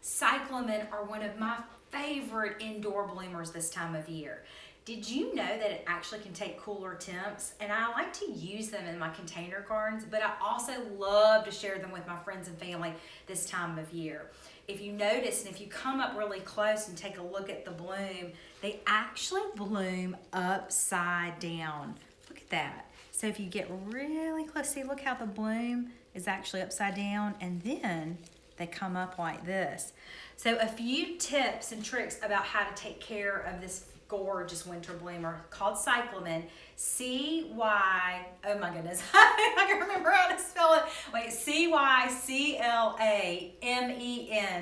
Cyclamen are one of my favorite indoor bloomers this time of year. Did you know that it actually can take cooler temps? And I like to use them in my container gardens, but I also love to share them with my friends and family this time of year. If you notice, and if you come up really close and take a look at the bloom, they actually bloom upside down. Look at that. So if you get really close, see, look how the bloom is actually upside down, and then they come up like this. So a few tips and tricks about how to take care of this gorgeous winter bloomer called Cyclamen. C-Y, oh my goodness, I can remember how to spell it. Wait, C-Y-C-L-A-M-E-N,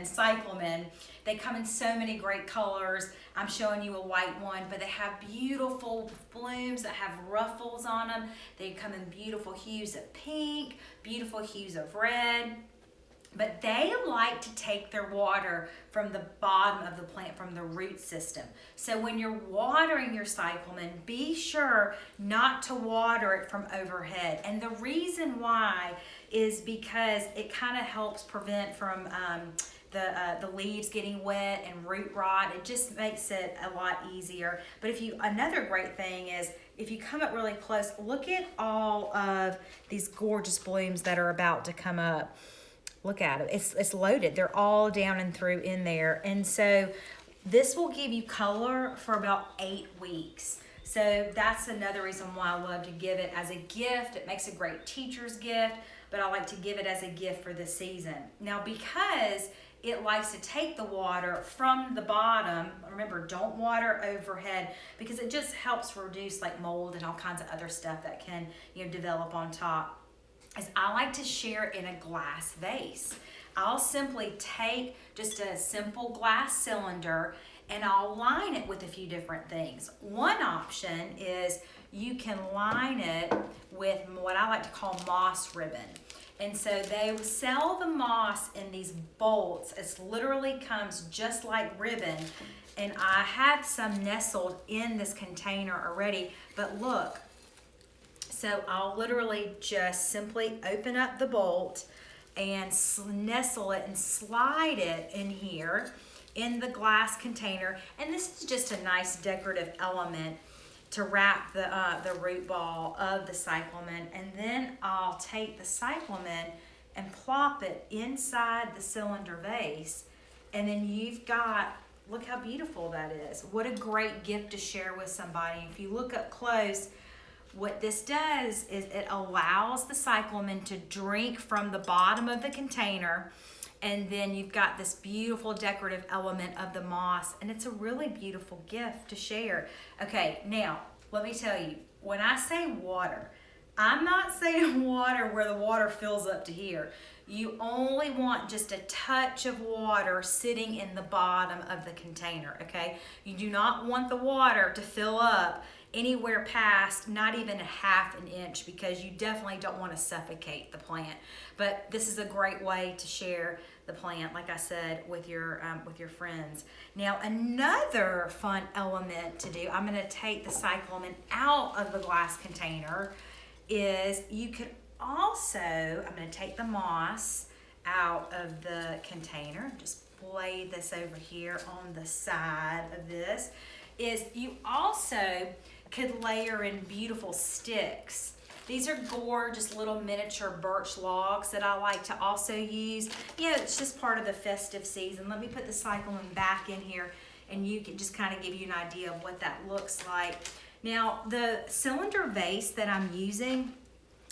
Cyclamen. They come in so many great colors. I'm showing you a white one, but they have beautiful blooms that have ruffles on them. They come in beautiful hues of pink, beautiful hues of red. But they like to take their water from the bottom of the plant, from the root system. So when you're watering your cyclamen, be sure not to water it from overhead. And the reason why is because it kind of helps prevent from the leaves getting wet and root rot. It just makes it a lot easier. But another great thing is, if you come up really close, look at all of these gorgeous blooms that are about to come up. Look at it, it's loaded. They're all down and through in there. And so this will give you color for about 8 weeks. So that's another reason why I love to give it as a gift. It makes a great teacher's gift, but I like to give it as a gift for the season. Now, because it likes to take the water from the bottom, remember, don't water overhead, because it just helps reduce like mold and all kinds of other stuff that can develop on top. Is I like to share in a glass vase. I'll simply take just a simple glass cylinder and I'll line it with a few different things. One option is you can line it with what I like to call moss ribbon. And so they sell the moss in these bolts. It literally comes just like ribbon. And I have some nestled in this container already, but look. So I'll literally just simply open up the bolt and nestle it and slide it in here in the glass container. And this is just a nice decorative element to wrap the root ball of the cyclamen. And then I'll take the cyclamen and plop it inside the cylinder vase. And then you've got, look how beautiful that is. What a great gift to share with somebody. If you look up close, what this does is it allows the cyclamen to drink from the bottom of the container, and then you've got this beautiful decorative element of the moss, and it's a really beautiful gift to share. Okay, now let me tell you, when I say water, I'm not saying water where the water fills up to here. You only want just a touch of water sitting in the bottom of the container, okay? You do not want the water to fill up anywhere past not even a ½ inch, because you definitely don't want to suffocate the plant. But this is a great way to share the plant, like I said, with your friends. Now, another fun element to do, I'm going to take the cyclamen out of the glass container, is you could also, I'm going to take the moss out of the container, just lay this over here on the side of this, is you also could layer in beautiful sticks. These are gorgeous little miniature birch logs that I like to also use. It's just part of the festive season. Let me put the cyclamen back in here and you can just kind of give you an idea of what that looks like. Now, the cylinder vase that I'm using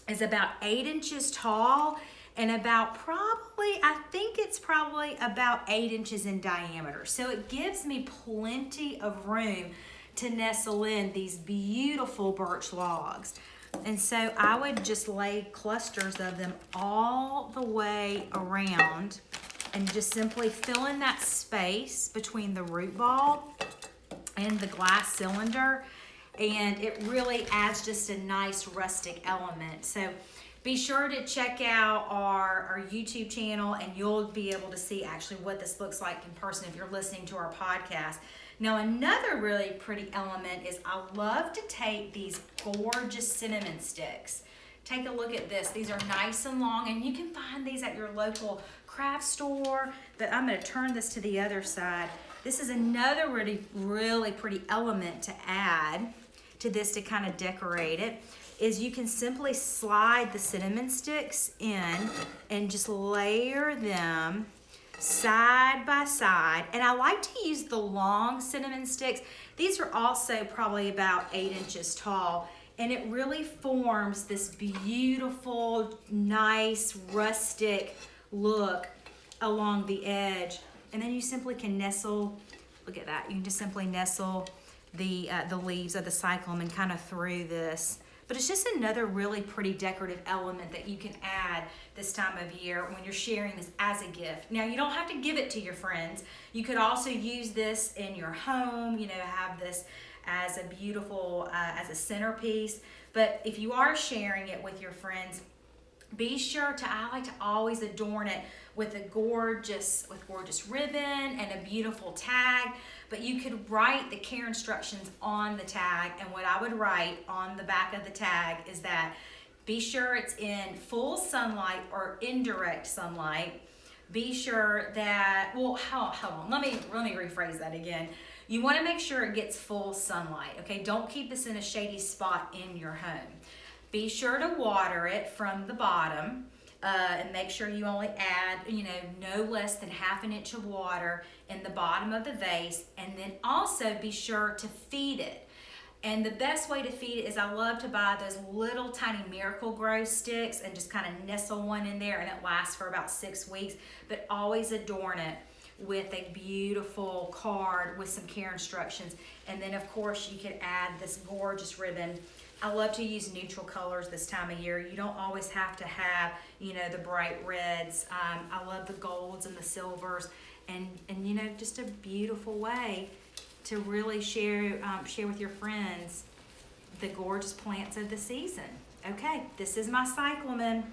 is about 8 inches tall and about I think it's probably about 8 inches in diameter. So it gives me plenty of room to nestle in these beautiful birch logs. And so I would just lay clusters of them all the way around and just simply fill in that space between the root ball and the glass cylinder. And it really adds just a nice rustic element. So be sure to check out our YouTube channel and you'll be able to see actually what this looks like in person if you're listening to our podcast. Now, another really pretty element is I love to take these gorgeous cinnamon sticks. Take a look at this. These are nice and long, and you can find these at your local craft store, but I'm gonna turn this to the other side. This is another really pretty element to add to this to kind of decorate it, is you can simply slide the cinnamon sticks in and just layer them side by side. And I like to use the long cinnamon sticks. These are also probably about 8 inches tall, and it really forms this beautiful, nice, rustic look along the edge. And then you simply can nestle, look at that, you can just simply nestle the leaves of the cyclamen kind of through this. But it's just another really pretty decorative element that you can add this time of year when you're sharing this as a gift. Now, you don't have to give it to your friends. You could also use this in your home, you know, have this as a beautiful, as a centerpiece. But if you are sharing it with your friends, be sure to, I like to always adorn it with gorgeous ribbon and a beautiful tag. But you could write the care instructions on the tag, and what I would write on the back of the tag is that be sure it's in full sunlight or indirect sunlight. Be sure that, well, hold on, let me rephrase that again. You want to make sure it gets full sunlight, okay? Don't keep this in a shady spot in your home. Be sure to water it from the bottom, and make sure you only add, you know, no less than ½ inch of water in the bottom of the vase. And then also be sure to feed it. And the best way to feed it is, I love to buy those little tiny Miracle Gro sticks and just kind of nestle one in there, and it lasts for about 6 weeks. But always adorn it with a beautiful card with some care instructions. And then of course you could add this gorgeous ribbon. I love to use neutral colors this time of year. You don't always have to have, you know, the bright reds. I love the golds and the silvers, and you know, just a beautiful way to really share with your friends the gorgeous plants of the season. Okay, this is my cyclamen.